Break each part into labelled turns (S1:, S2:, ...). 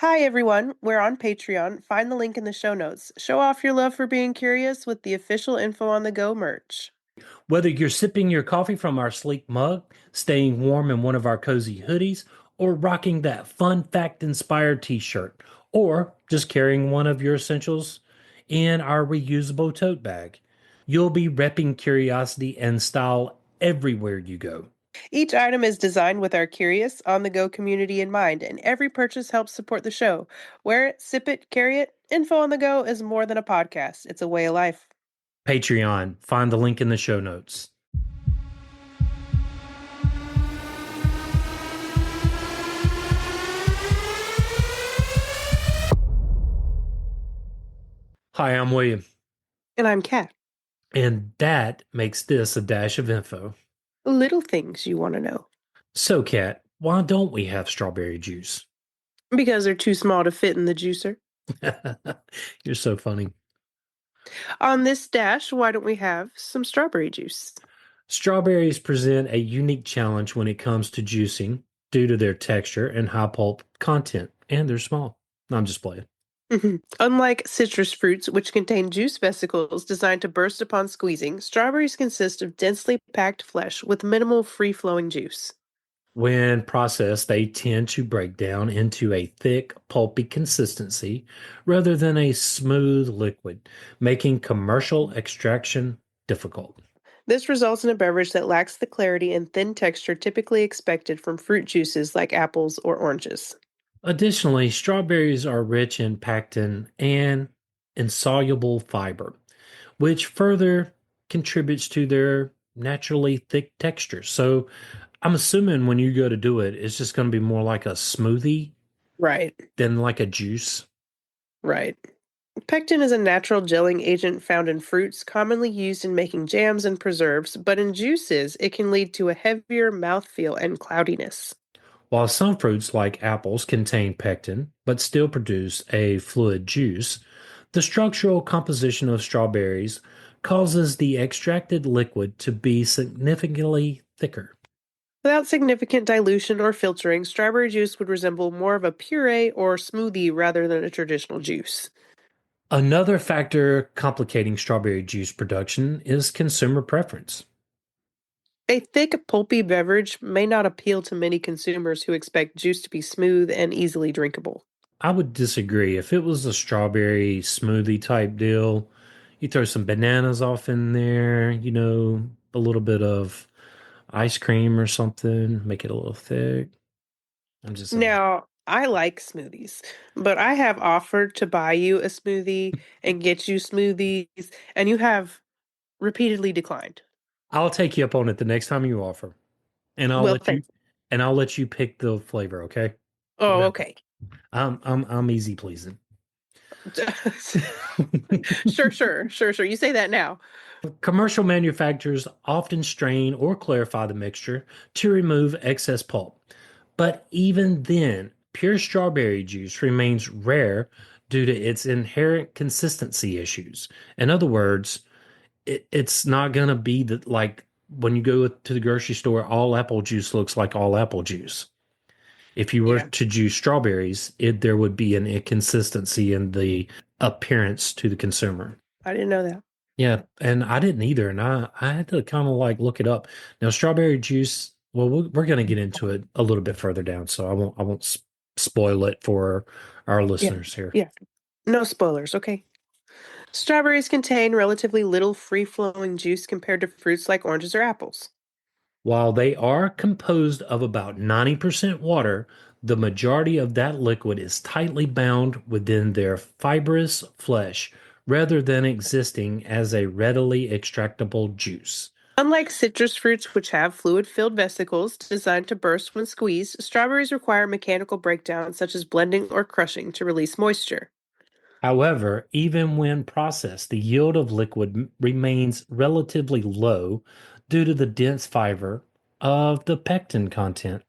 S1: Hi, everyone. We're on Patreon. Find the link in the show notes. Show off your love for being curious with the official Info on the Go merch.
S2: Whether you're sipping your coffee from our sleek mug, staying warm in one of our cozy hoodies, or rocking that fun fact inspired t shirt, or just carrying one of your essentials in our reusable tote bag, you'll be repping curiosity and style everywhere you go.
S1: Each item is designed with our curious, on the go community in mind, and every purchase helps support the show. Wear it, sip it, carry it. Info on the Go is more than a podcast, it's a way of life.
S2: Patreon, find the link in the show notes. Hi, I'm William,
S1: And I'm Kat.
S2: and that makes this a dash of info.
S1: Little things you want to know.
S2: So, Kat, why don't we have strawberry juice?
S1: Because they're too small to fit in the juicer.
S2: You're so funny.
S1: On this dash, why don't we have some strawberry juice?
S2: Strawberries present a unique challenge when it comes to juicing due to their texture and high pulp content, and they're small. No, I'm just playing.
S1: Unlike citrus fruits, which contain juice vesicles designed to burst upon squeezing, strawberries consist of densely packed flesh with minimal free flowing juice.
S2: When processed, they tend to break down into a thick, pulpy consistency rather than a smooth liquid, making commercial extraction difficult.
S1: This results in a beverage that lacks the clarity and thin texture typically expected from fruit juices like apples or oranges.
S2: Additionally, strawberries are rich in pectin and insoluble fiber, which further contributes to their naturally thick texture. So I'm assuming when you go to do it, it's just going to be more like a smoothie
S1: Right,
S2: than like a juice.
S1: right. Pectin is a natural gelling agent found in fruits, commonly used in making jams and preserves, but in juices, it can lead to a heavier mouthfeel and cloudiness.
S2: While some fruits, like apples, contain pectin but still produce a fluid juice, the structural composition of strawberries causes the extracted liquid to be significantly thicker.
S1: Without significant dilution or filtering, strawberry juice would resemble more of a puree or smoothie rather than a traditional juice.
S2: Another factor complicating strawberry juice production is consumer preference.
S1: A thick, pulpy beverage may not appeal to many consumers who expect juice to be smooth and easily drinkable.
S2: I would disagree. If it was a strawberry smoothie type deal, you throw some bananas off in there, a little bit of ice cream or something, make it a little thick. I'm just saying.
S1: Now, I like smoothies, but I have offered to buy you a smoothie and get you smoothies, and you have repeatedly declined.
S2: I'll take you up on it the next time you offer, and I'll
S1: Well,
S2: let you
S1: thanks.
S2: and I'll let you pick the flavor, okay?
S1: Oh,
S2: Yeah.
S1: okay.
S2: I'm easy pleasing.
S1: Sure. You say that now.
S2: Commercial manufacturers often strain or clarify the mixture to remove excess pulp. But even then, pure strawberry juice remains rare due to its inherent consistency issues. In other words, it's not going to be that like when you go to the grocery store, all apple juice looks like all apple juice. If you were
S1: Yeah,
S2: to juice strawberries, there would be an inconsistency in the appearance to the consumer.
S1: I didn't know that.
S2: Yeah, and I didn't either, and I had to kind of like look it up. Now, strawberry juice. Well, we're going to get into it a little bit further down, so I won't spoil it for our
S1: Yeah,
S2: listeners here.
S1: yeah. No spoilers, okay. Strawberries contain relatively little free-flowing juice compared to fruits like oranges or apples.
S2: While they are composed of about 90% water, the majority of that liquid is tightly bound within their fibrous flesh rather than existing as a readily extractable juice.
S1: Unlike citrus fruits, which have fluid-filled vesicles designed to burst when squeezed, strawberries require mechanical breakdown such as blending or crushing to release moisture.
S2: However, even when processed, the yield of liquid remains relatively low due to the dense fiber of the pectin content.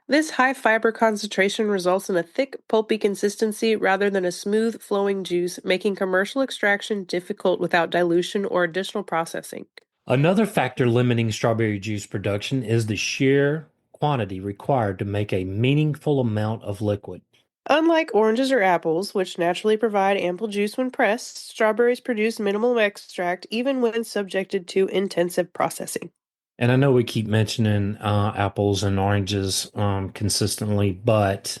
S1: This high fiber concentration results in a thick, pulpy consistency rather than a smooth, flowing juice, making commercial extraction difficult without dilution or additional processing.
S2: Another factor limiting strawberry juice production is the sheer quantity required to make a meaningful amount of liquid.
S1: Unlike oranges or apples, which naturally provide ample juice when pressed, strawberries produce minimal extract even when subjected to intensive processing.
S2: And I know we keep mentioning apples and oranges consistently, but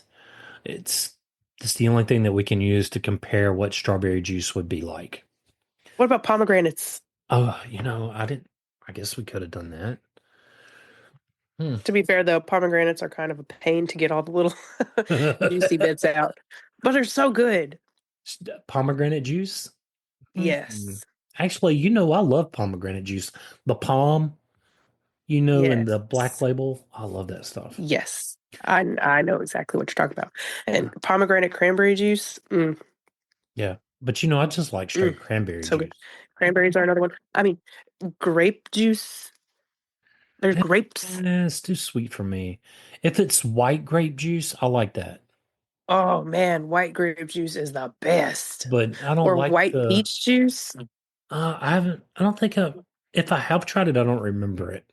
S2: it's it's the only thing that we can use to compare what strawberry juice would be like.
S1: What about pomegranates?
S2: Oh, I didn't. I guess we could have done that. Hmm.
S1: To be fair, though, pomegranates are kind of a pain to get all the little juicy bits out, but they're so good.
S2: Pomegranate juice. Hmm.
S1: Yes.
S2: Actually, I love pomegranate juice. The palm, and the black
S1: Yes.
S2: label. I love that stuff.
S1: Yes. I know exactly what you're talking about. And pomegranate cranberry juice,
S2: Yeah. But I just like
S1: mm,
S2: straight cranberry
S1: so good.
S2: juice.
S1: Cranberries are another one. I mean, grape juice. There's
S2: Eh,
S1: grapes.
S2: It's too sweet for me. If it's white grape juice, I like that.
S1: Oh man, white grape juice is the best.
S2: But I don't
S1: Or
S2: like
S1: white peach juice.
S2: I don't think if I have tried it, I don't remember it.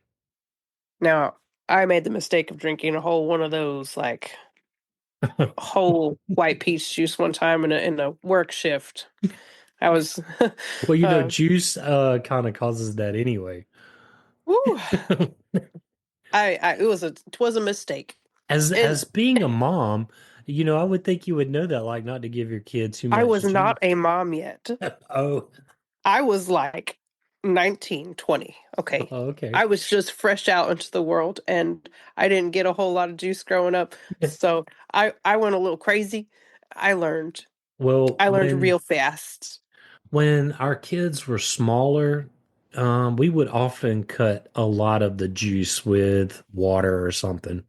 S1: Now, I made the mistake of drinking a whole one of those, like whole white peach juice one time in a work shift. I was,
S2: Well,
S1: uh,
S2: juice kind of causes that anyway.
S1: whew, it was a mistake. And
S2: As being a mom, I would think you would know that, like not to give your kid too
S1: I
S2: much
S1: was
S2: juice.
S1: not a mom yet.
S2: Oh,
S1: I was like 19, 20. Okay.
S2: okay.
S1: I was just fresh out into the world and I didn't get a whole lot of juice growing up. So I went a little crazy. I learned.
S2: Well,
S1: I learned real fast.
S2: when our kids were smaller, we would often cut a lot of the juice with water or something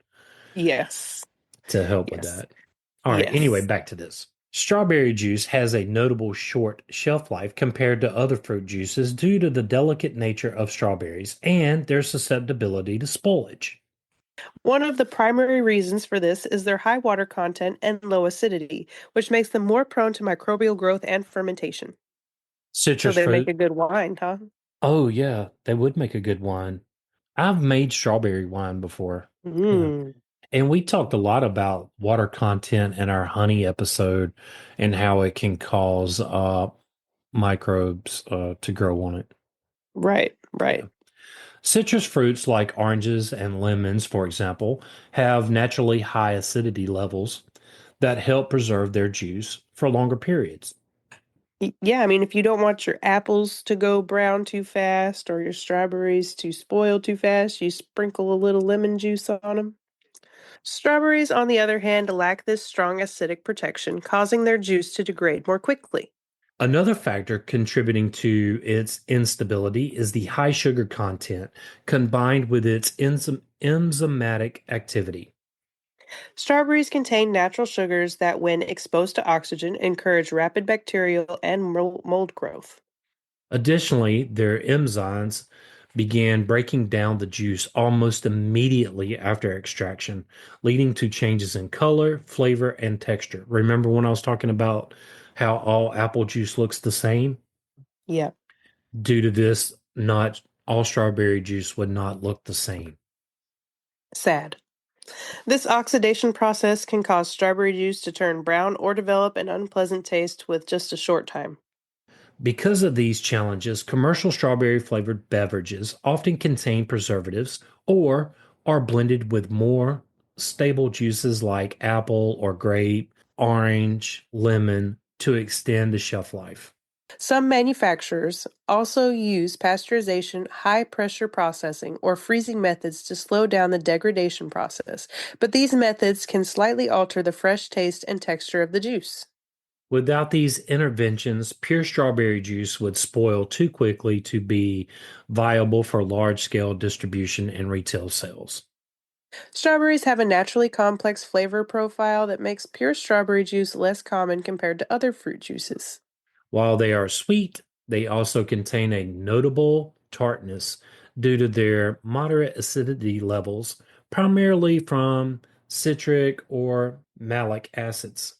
S1: Yes.
S2: to help with
S1: Yes.
S2: that. All right, anyway,
S1: Yes.
S2: back to this. Strawberry juice has a notable short shelf life compared to other fruit juices due to the delicate nature of strawberries and their susceptibility to spoilage.
S1: One of the primary reasons for this is their high water content and low acidity, which makes them more prone to microbial growth and fermentation. So
S2: Citrus
S1: they make
S2: fruit.
S1: a good wine, huh?
S2: Oh, yeah, they would make a good wine. I've made strawberry wine before. Yeah.
S1: Mm,
S2: And we talked a lot about water content in our honey episode and how it can cause microbes to grow on it.
S1: right,
S2: Yeah.
S1: right.
S2: Citrus fruits like oranges and lemons, for example, have naturally high acidity levels that help preserve their juice for longer periods.
S1: Yeah, I mean, if you don't want your apples to go brown too fast or your strawberries to spoil too fast, you sprinkle a little lemon juice on them. Strawberries, on the other hand, lack this strong acidic protection, causing their juice to degrade more quickly.
S2: Another factor contributing to its instability is the high sugar content combined with its enzymatic activity.
S1: Strawberries contain natural sugars that, when exposed to oxygen, encourage rapid bacterial and mold growth.
S2: Additionally, their enzymes began breaking down the juice almost immediately after extraction, leading to changes in color, flavor, and texture. Remember when I was talking about how all apple juice looks the same?
S1: Yeah,
S2: Due to this, not all strawberry juice would not look the same.
S1: sad. This oxidation process can cause strawberry juice to turn brown or develop an unpleasant taste with just a short time.
S2: Because of these challenges, commercial strawberry flavored beverages often contain preservatives or are blended with more stable juices like apple or grape, orange, lemon to extend the shelf life.
S1: Some manufacturers also use pasteurization, high pressure processing, or freezing methods to slow down the degradation process, but these methods can slightly alter the fresh taste and texture of the juice.
S2: Without these interventions, pure strawberry juice would spoil too quickly to be viable for large scale distribution and retail sales.
S1: Strawberries have a naturally complex flavor profile that makes pure strawberry juice less common compared to other fruit juices.
S2: While they are sweet, they also contain a notable tartness due to their moderate acidity levels, primarily from citric or malic acids.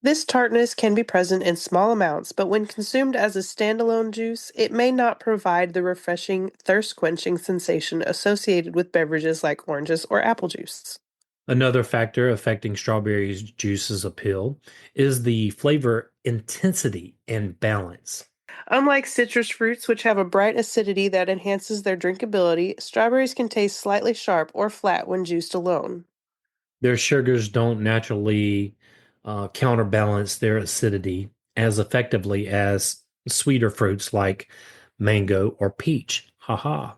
S1: This tartness can be present in small amounts, but when consumed as a standalone juice, it may not provide the refreshing, thirst quenching sensation associated with beverages like oranges or apple juice.
S2: Another factor affecting strawberry juice's appeal is the flavor intensity and balance.
S1: Unlike citrus fruits, which have a bright acidity that enhances their drinkability, strawberries can taste slightly sharp or flat when juiced alone.
S2: Their sugars don't naturally counterbalance their acidity as effectively as sweeter fruits like mango or peach. Haha.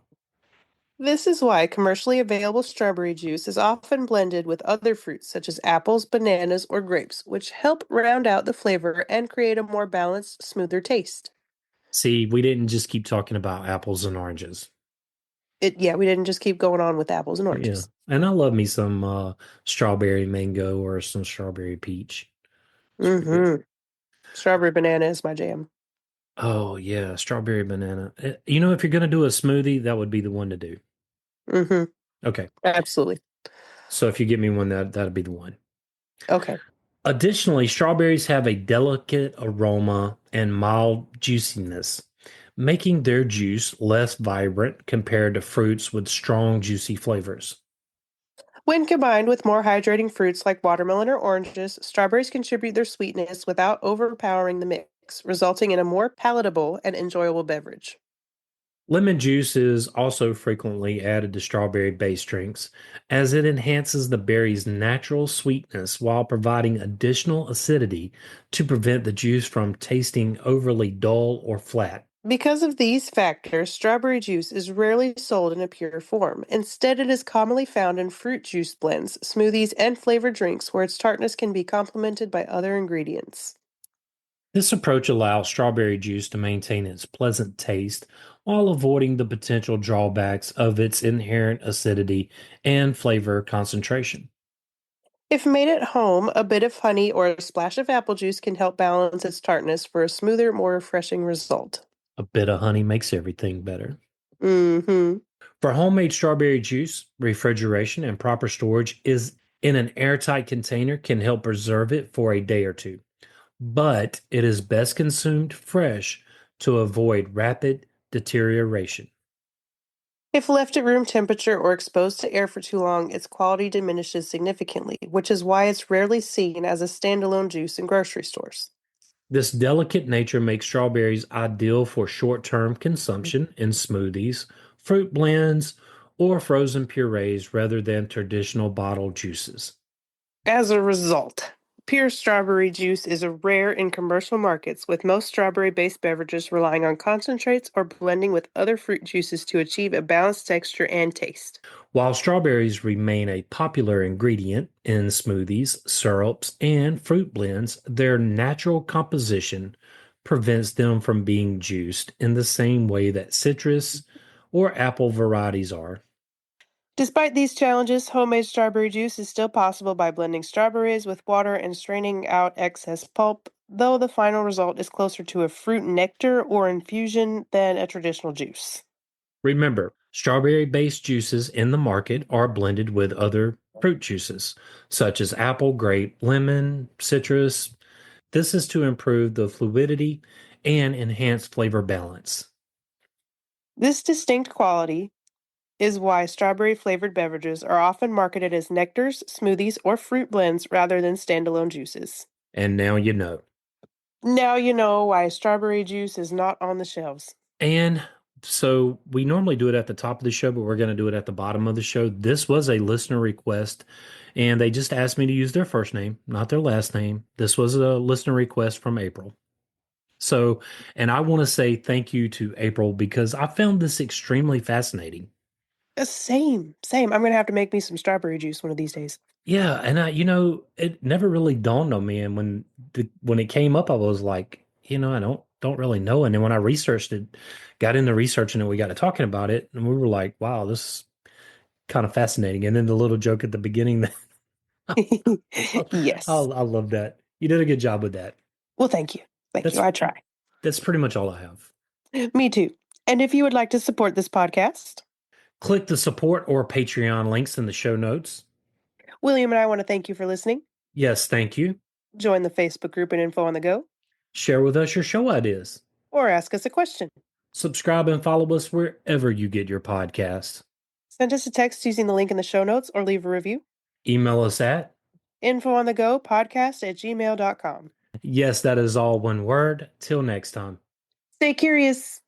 S1: This is why commercially available strawberry juice is often blended with other fruits such as apples, bananas, or grapes, which help round out the flavor and create a more balanced, smoother taste.
S2: See, we didn't just keep talking about apples and oranges.
S1: Yeah, we didn't just keep going on with apples and
S2: Yeah.
S1: oranges.
S2: And I love me some strawberry mango or some strawberry peach. It's pretty good.
S1: Mm-hmm. Strawberry banana is my jam.
S2: Oh, yeah, strawberry banana. You know, if you're going to do a smoothie, that would be the one to do.
S1: Mm-hmm.
S2: Okay.
S1: Absolutely.
S2: So if you get me one, that'd be the one.
S1: Okay.
S2: Additionally, strawberries have a delicate aroma and mild juiciness, making their juice less vibrant compared to fruits with strong, juicy flavors.
S1: When combined with more hydrating fruits like watermelon or oranges, strawberries contribute their sweetness without overpowering the mix, resulting in a more palatable and enjoyable beverage.
S2: Lemon juice is also frequently added to strawberry-based drinks as it enhances the berry's natural sweetness while providing additional acidity to prevent the juice from tasting overly dull or flat.
S1: Because of these factors, strawberry juice is rarely sold in a pure form. Instead, it is commonly found in fruit juice blends, smoothies, and flavored drinks where its tartness can be complemented by other ingredients.
S2: This approach allows strawberry juice to maintain its pleasant taste while avoiding the potential drawbacks of its inherent acidity and flavor concentration.
S1: If made at home, a bit of honey or a splash of apple juice can help balance its tartness for a smoother, more refreshing result.
S2: A bit of honey makes everything better.
S1: Mm-hmm.
S2: For homemade strawberry juice, refrigeration and proper storage is in an airtight container can help preserve it for a day or two, but it is best consumed fresh to avoid rapid deterioration.
S1: If left at room temperature or exposed to air for too long, its quality diminishes significantly, which is why it's rarely seen as a standalone juice in grocery stores.
S2: This delicate nature makes strawberries ideal for short-term consumption in smoothies, fruit blends, or frozen purees rather than traditional bottled juices.
S1: As a result, pure strawberry juice is rare in commercial markets, with most strawberry based beverages relying on concentrates or blending with other fruit juices to achieve a balanced texture and taste.
S2: While strawberries remain a popular ingredient in smoothies, syrups, and fruit blends, their natural composition prevents them from being juiced in the same way that citrus or apple varieties are.
S1: Despite these challenges, homemade strawberry juice is still possible by blending strawberries with water and straining out excess pulp, though the final result is closer to a fruit nectar or infusion than a traditional juice.
S2: Remember, strawberry based juices in the market are blended with other fruit juices, such as apple, grape, lemon, citrus. This is to improve the fluidity and enhance flavor balance.
S1: This distinct quality is why strawberry flavored beverages are often marketed as nectars, smoothies, or fruit blends rather than standalone juices.
S2: And now you know.
S1: Now you know why strawberry juice is not on the shelves.
S2: And so we normally do it at the top of the show, but we're going to do it at the bottom of the show. This was a listener request, and they just asked me to use their first name, not their last name. This was a listener request from April. So, and I want to say thank you to April because I found this extremely fascinating.
S1: Same. I'm gonna have to make me some strawberry juice one of these days.
S2: Yeah, and it never really dawned on me, and when it came up, I was like, I don't really know. And then when I researched it, got into researching it, we got to talking about it, and we were like, wow, this is kind of fascinating. And then the little joke at the beginning,
S1: Yes.
S2: I love that. You did a good job with that.
S1: Well, thank you. Thank you.
S2: That's
S1: I try.
S2: that's pretty much all I have.
S1: Me too. And if you would like to support this podcast,
S2: Click the support or Patreon links in the show notes.
S1: William and I want to thank you for listening.
S2: Yes, thank you.
S1: Join the Facebook group and info on the go,
S2: Share with us your show ideas.
S1: or ask us a question.
S2: Subscribe and follow us wherever you get your podcasts.
S1: Send us a text using the link in the show notes or leave a review.
S2: Email us at,
S1: infoonthegopodcast@gmail.com.
S2: yes, that is all one word. Till next time.
S1: Stay curious.